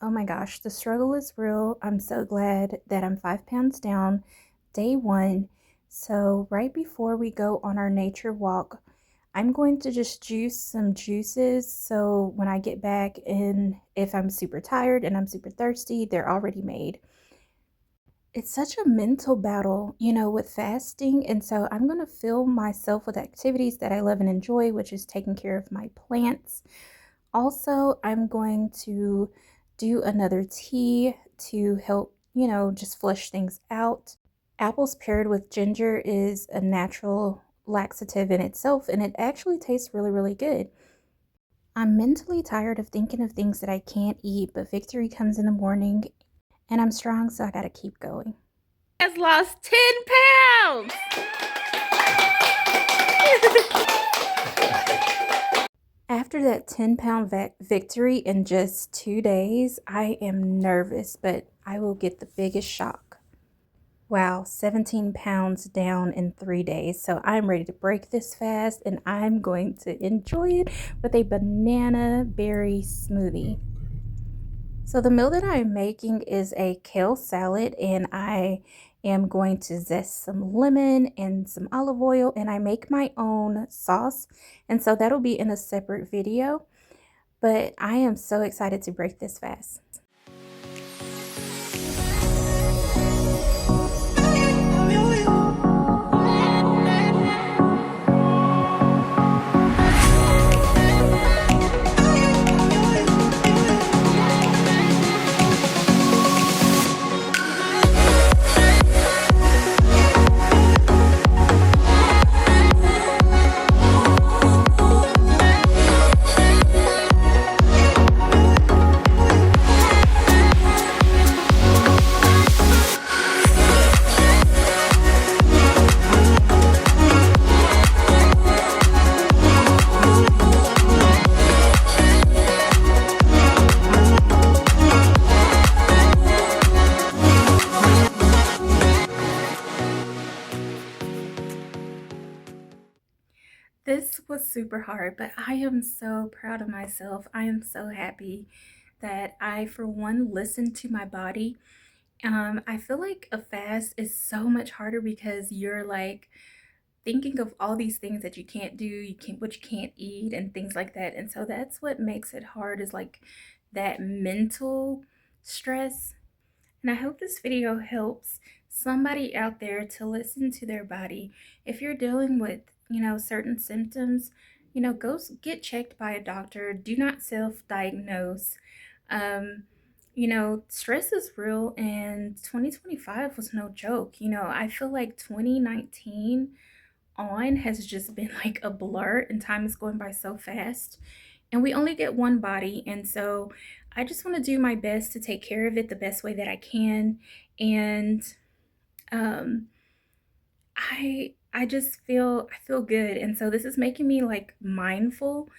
Oh my gosh, the struggle is real. I'm so glad that I'm 5 pounds down, day one. So, right before we go on our nature walk, I'm going to just juice some juices. So, when I get back and if I'm super tired and I'm super thirsty, they're already made. It's such a mental battle, with fasting. And so, I'm going to fill myself with activities that I love and enjoy, which is taking care of my plants. Also, I'm going to do another tea to help, just flush things out. Apples paired with ginger is a natural laxative in itself, and it actually tastes really, really good. I'm mentally tired of thinking of things that I can't eat, but victory comes in the morning, and I'm strong, so I gotta keep going. Has lost 10 pounds. After that 10-pound victory in just 2 days, I am nervous, but I will get the biggest shock. Wow, 17 pounds down in 3 days. So I'm ready to break this fast and I'm going to enjoy it with a banana berry smoothie. So the meal that I'm making is a kale salad, and I am going to zest some lemon and some olive oil, and I make my own sauce. And so that'll be in a separate video, but I am so excited to break this fast. This was super hard, but I am so proud of myself. I am so happy that I, for one, listened to my body. I feel like a fast is so much harder because you're like thinking of all these things that you can't do, what you can't eat, and things like that. And so that's what makes it hard, is like that mental stress. And I hope this video helps somebody out there to listen to their body. If you're dealing with, certain symptoms, go get checked by a doctor. Do not self-diagnose. Um, stress is real, and 2025 was no joke. I feel like 2019 on has just been like a blur, and time is going by so fast. And we only get one body, and so I just want to do my best to take care of it the best way that I can. And um I feel good. And so this is making me like mindful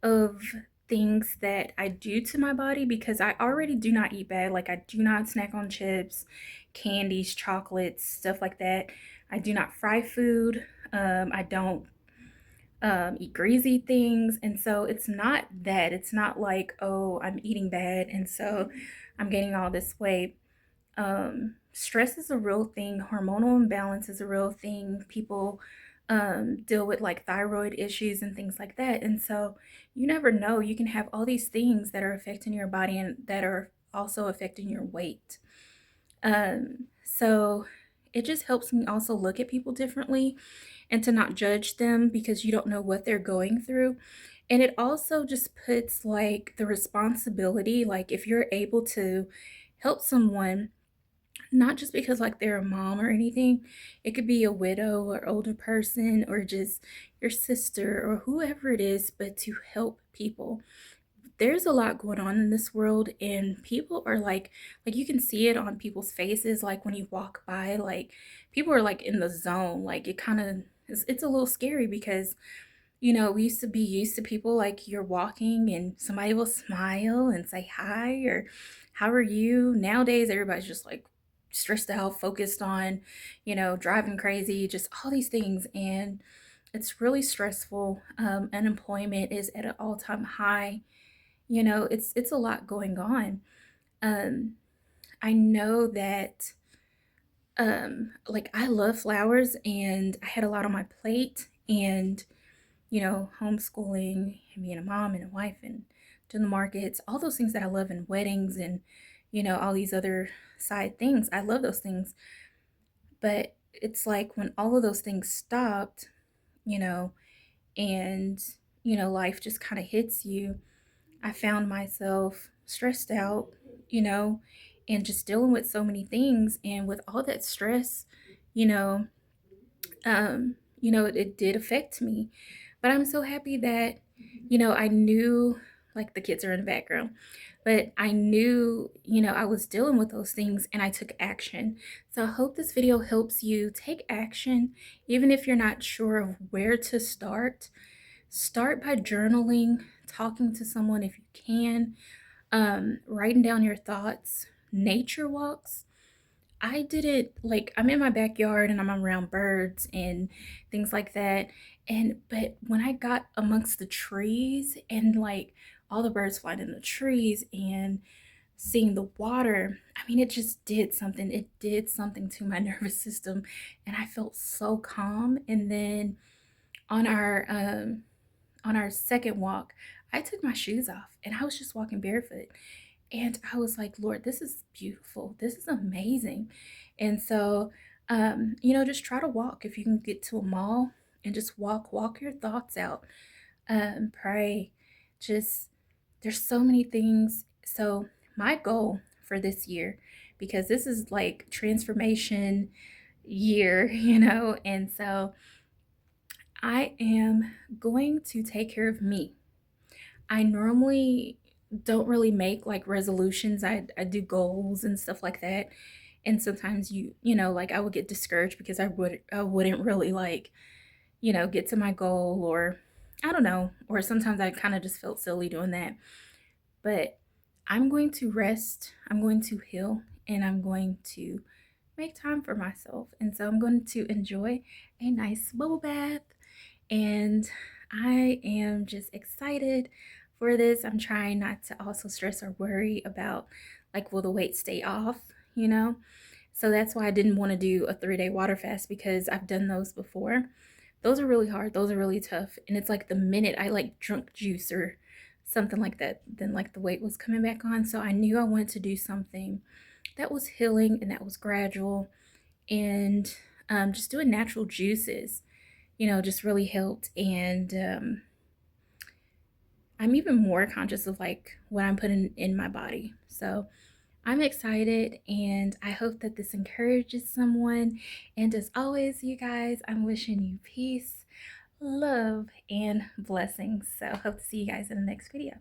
of things that I do to my body, because I already do not eat bad. Like, I do not snack on chips, candies, chocolates, stuff like that. I do not fry food. I don't eat greasy things. And so it's not that. It's not like, oh, I'm eating bad and so I'm gaining all this weight. Stress is a real thing. Hormonal imbalance is a real thing. People deal with like thyroid issues and things like that. And so you never know. You can have all these things that are affecting your body and that are also affecting your weight. So it just helps me also look at people differently and to not judge them because you don't know what they're going through. And it also just puts like the responsibility, like if you're able to help someone, not just because like they're a mom or anything, it could be a widow or older person or just your sister or whoever it is, but to help people. There's a lot going on in this world, and people are like you can see it on people's faces, like when you walk by, like people are like in the zone. Like it kind of it's a little scary because we used to be used to people like you're walking and somebody will smile and say hi or how are you. Nowadays everybody's just like stressed out, focused on driving crazy, just all these things, and it's really stressful. Unemployment is at an all-time high. It's a lot going on. Um, I know that like I love flowers and I had a lot on my plate and homeschooling and being a mom and a wife and doing the markets, all those things that I love and weddings and all these other side things. I love those things. But it's like when all of those things stopped, you know, and life just kind of hits you, I found myself stressed out, you know, and just dealing with so many things. And with all that stress, you know, it did affect me. But I'm so happy that, I knew, like the kids are in the background, but I knew, I was dealing with those things and I took action. So I hope this video helps you take action, even if you're not sure of where to start. Start by journaling, talking to someone if you can, writing down your thoughts, nature walks. I did it like I'm in my backyard and I'm around birds and things like that. But when I got amongst the trees and like all the birds flying in the trees and seeing the water, I mean, it just did something. It did something to my nervous system and I felt so calm. And then on our on our second walk, I took my shoes off and I was just walking barefoot. And I was like, Lord, this is beautiful. This is amazing. And so, just try to walk. If you can get to a mall and just walk your thoughts out, pray. Just, there's so many things. So, my goal for this year, because this is like transformation year, and so I am going to take care of me. I normally don't really make like resolutions. I do goals and stuff like that. And sometimes like I would get discouraged because I wouldn't really like, get to my goal or I don't know, or sometimes I kind of just felt silly doing that. But I'm going to rest, I'm going to heal, and I'm going to make time for myself. And so I'm going to enjoy a nice bubble bath and I am just excited for this. I'm trying not to also stress or worry about like, will the weight stay off, you know? So that's why I didn't want to do a 3-day water fast because I've done those before. Those are really hard. Those are really tough. And it's like the minute I like drunk juice or something like that, then like the weight was coming back on. So I knew I wanted to do something that was healing and that was gradual and just doing natural juices just really helped. And I'm even more conscious of like what I'm putting in my body. So I'm excited and I hope that this encourages someone. And as always, you guys, I'm wishing you peace, love, and blessings. So hope to see you guys in the next video.